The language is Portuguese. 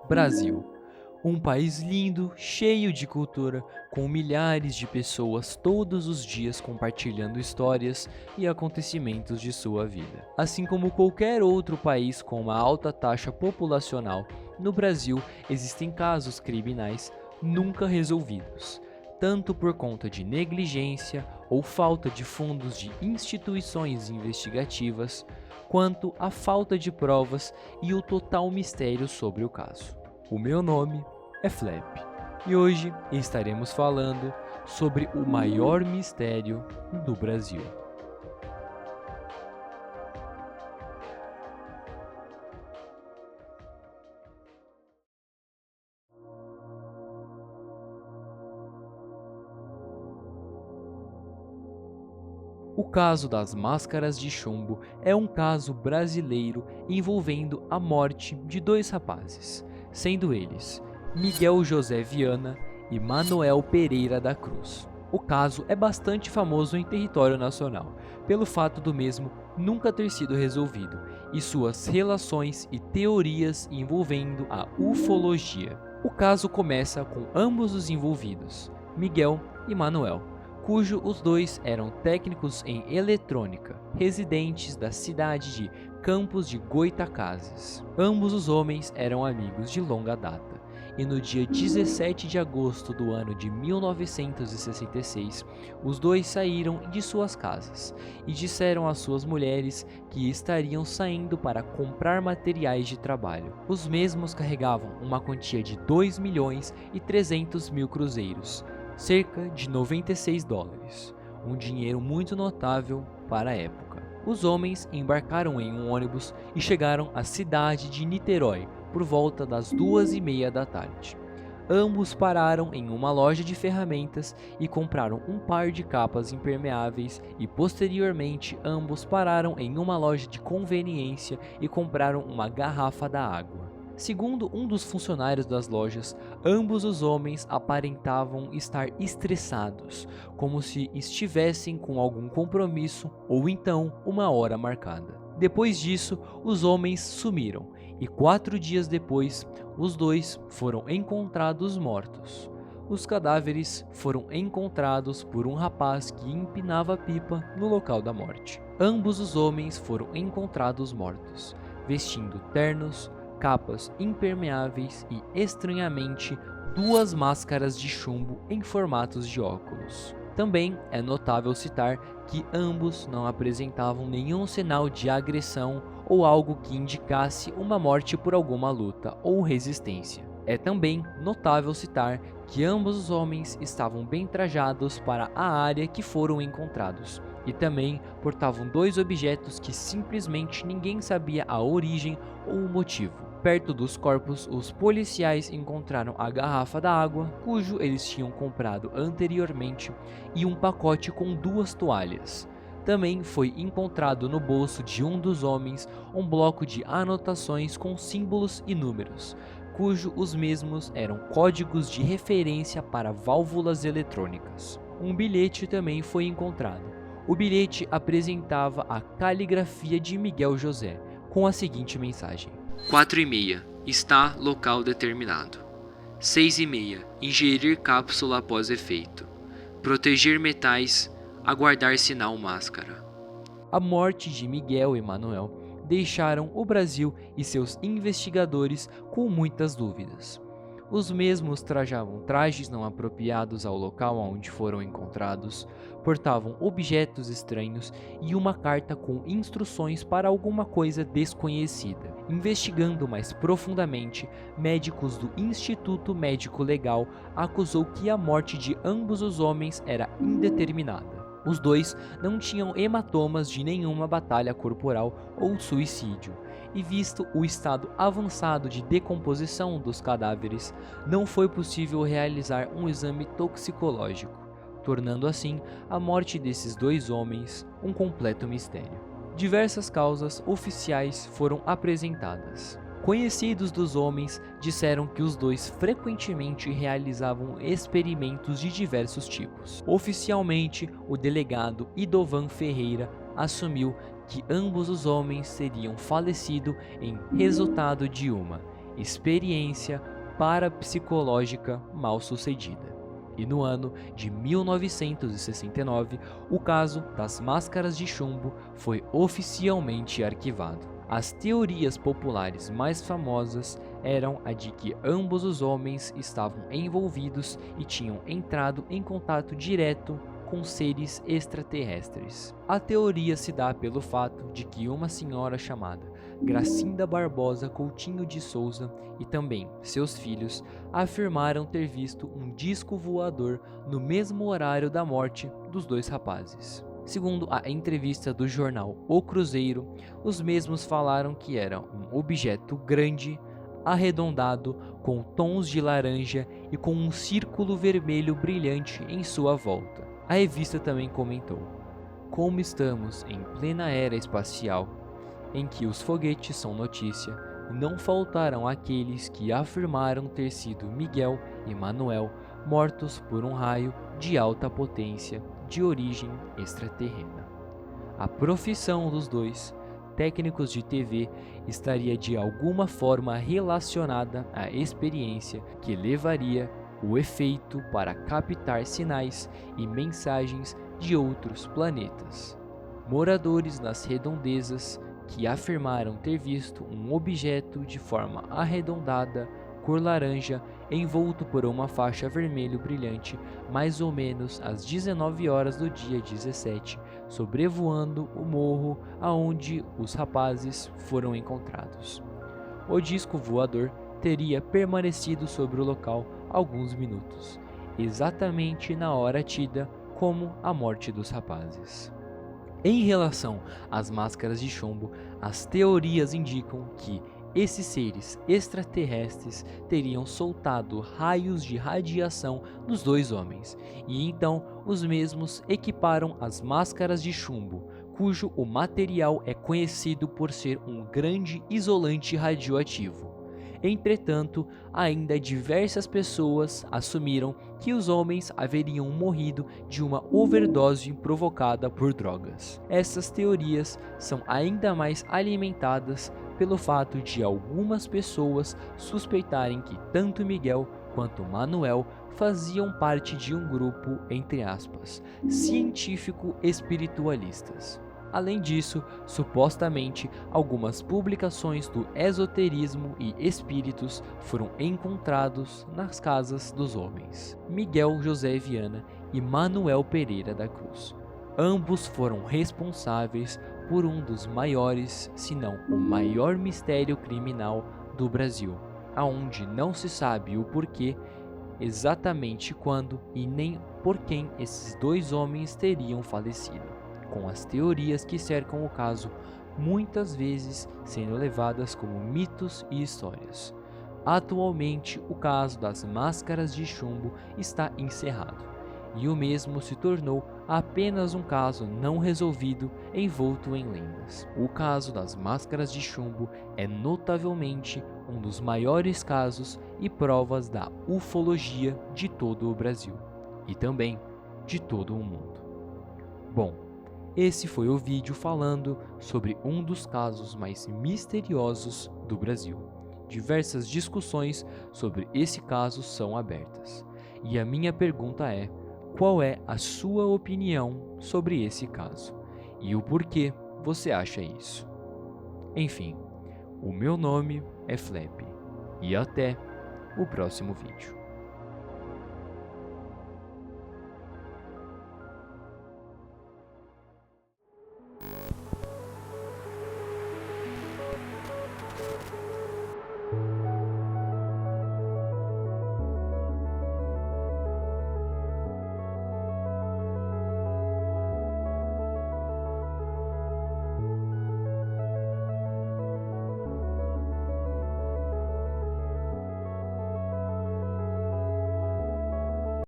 Brasil. Um país lindo, cheio de cultura, com milhares de pessoas todos os dias compartilhando histórias e acontecimentos de sua vida. Assim como qualquer outro país com uma alta taxa populacional, no Brasil existem casos criminais nunca resolvidos, tanto por conta de negligência ou falta de fundos de instituições investigativas, quanto a falta de provas e o total mistério sobre o caso. O meu nome é Flap e hoje estaremos falando sobre o maior mistério do Brasil. O caso das máscaras de chumbo é um caso brasileiro envolvendo a morte de dois rapazes, sendo eles Miguel José Viana e Manoel Pereira da Cruz. O caso é bastante famoso em território nacional, pelo fato do mesmo nunca ter sido resolvido e suas relações e teorias envolvendo a ufologia. O caso começa com ambos os envolvidos, Miguel e Manoel, cujo os dois eram técnicos em eletrônica, residentes da cidade de Campos de Goytacazes. Ambos os homens eram amigos de longa data, e no dia 17 de agosto do ano de 1966, os dois saíram de suas casas e disseram às suas mulheres que estariam saindo para comprar materiais de trabalho. Os mesmos carregavam uma quantia de 2.300.000 cruzeiros, cerca de 96 dólares, um dinheiro muito notável para a época. Os homens embarcaram em um ônibus e chegaram à cidade de Niterói por volta das 2:30 da tarde. Ambos pararam em uma loja de ferramentas e compraram um par de capas impermeáveis e posteriormente ambos pararam em uma loja de conveniência e compraram uma garrafa da água. Segundo um dos funcionários das lojas, ambos os homens aparentavam estar estressados, como se estivessem com algum compromisso ou então uma hora marcada. Depois disso, os homens sumiram e 4 dias depois, os dois foram encontrados mortos. Os cadáveres foram encontrados por um rapaz que empinava pipa no local da morte. Ambos os homens foram encontrados mortos, vestindo ternos, capas impermeáveis e, estranhamente, 2 máscaras de chumbo em formatos de óculos. Também é notável citar que ambos não apresentavam nenhum sinal de agressão ou algo que indicasse uma morte por alguma luta ou resistência. É também notável citar que ambos os homens estavam bem trajados para a área que foram encontrados e também portavam 2 objetos que simplesmente ninguém sabia a origem ou o motivo. Perto dos corpos, os policiais encontraram a garrafa da água, cujo eles tinham comprado anteriormente, e um pacote com 2 toalhas. Também foi encontrado no bolso de um dos homens um bloco de anotações com símbolos e números, cujo os mesmos eram códigos de referência para válvulas eletrônicas. Um bilhete também foi encontrado. O bilhete apresentava a caligrafia de Miguel José, com a seguinte mensagem: 4:30, está local determinado. 6:30, ingerir cápsula após efeito. Proteger metais, aguardar sinal máscara. A morte de Miguel e Manoel deixaram o Brasil e seus investigadores com muitas dúvidas. Os mesmos trajavam trajes não apropriados ao local onde foram encontrados, portavam objetos estranhos e uma carta com instruções para alguma coisa desconhecida. Investigando mais profundamente, médicos do Instituto Médico Legal acusou que a morte de ambos os homens era indeterminada. Os dois não tinham hematomas de nenhuma batalha corporal ou suicídio, e visto o estado avançado de decomposição dos cadáveres, não foi possível realizar um exame toxicológico, tornando assim a morte desses 2 homens um completo mistério. Diversas causas oficiais foram apresentadas. Conhecidos dos homens disseram que os dois frequentemente realizavam experimentos de diversos tipos. Oficialmente, o delegado Idovan Ferreira assumiu que ambos os homens teriam falecido em resultado de uma experiência parapsicológica mal sucedida. E no ano de 1969, o caso das máscaras de chumbo foi oficialmente arquivado. As teorias populares mais famosas eram a de que ambos os homens estavam envolvidos e tinham entrado em contato direto com seres extraterrestres. A teoria se dá pelo fato de que uma senhora chamada Gracinda Barbosa Coutinho de Souza e também seus filhos afirmaram ter visto um disco voador no mesmo horário da morte dos dois rapazes. Segundo a entrevista do jornal O Cruzeiro, os mesmos falaram que era um objeto grande, arredondado, com tons de laranja e com um círculo vermelho brilhante em sua volta. A revista também comentou: como estamos em plena era espacial, em que os foguetes são notícia, não faltaram aqueles que afirmaram ter sido Miguel e Manuel mortos por um raio de alta potência de origem extraterrena. A profissão dos dois, técnicos de TV, estaria de alguma forma relacionada à experiência que levaria o efeito para captar sinais e mensagens de outros planetas. Moradores nas redondezas que afirmaram ter visto um objeto de forma arredondada, cor laranja, envolto por uma faixa vermelho brilhante, mais ou menos às 19 horas do dia 17, sobrevoando o morro aonde os rapazes foram encontrados. O disco voador teria permanecido sobre o local alguns minutos, exatamente na hora tida como a morte dos rapazes. Em relação às máscaras de chumbo, as teorias indicam que esses seres extraterrestres teriam soltado raios de radiação nos dois homens, e então os mesmos equiparam as máscaras de chumbo, cujo o material é conhecido por ser um grande isolante radioativo. Entretanto, ainda diversas pessoas assumiram que os homens haveriam morrido de uma overdose provocada por drogas. Essas teorias são ainda mais alimentadas pelo fato de algumas pessoas suspeitarem que tanto Miguel quanto Manuel faziam parte de um grupo, entre aspas, científico-espiritualistas. Além disso, supostamente, algumas publicações do esoterismo e espíritos foram encontrados nas casas dos homens. Miguel José Viana e Manuel Pereira da Cruz. Ambos foram responsáveis por um dos maiores, se não o maior mistério criminal do Brasil, aonde não se sabe o porquê, exatamente quando e nem por quem esses dois homens teriam falecido, com as teorias que cercam o caso muitas vezes sendo levadas como mitos e histórias. Atualmente, o caso das máscaras de chumbo está encerrado, e o mesmo se tornou apenas um caso não resolvido envolto em lendas. O caso das máscaras de chumbo é notavelmente um dos maiores casos e provas da ufologia de todo o Brasil, e também de todo o mundo. Bom, esse foi o vídeo falando sobre um dos casos mais misteriosos do Brasil. Diversas discussões sobre esse caso são abertas. E a minha pergunta é: qual é a sua opinião sobre esse caso? E o porquê você acha isso? Enfim, o meu nome é Flap. E até o próximo vídeo.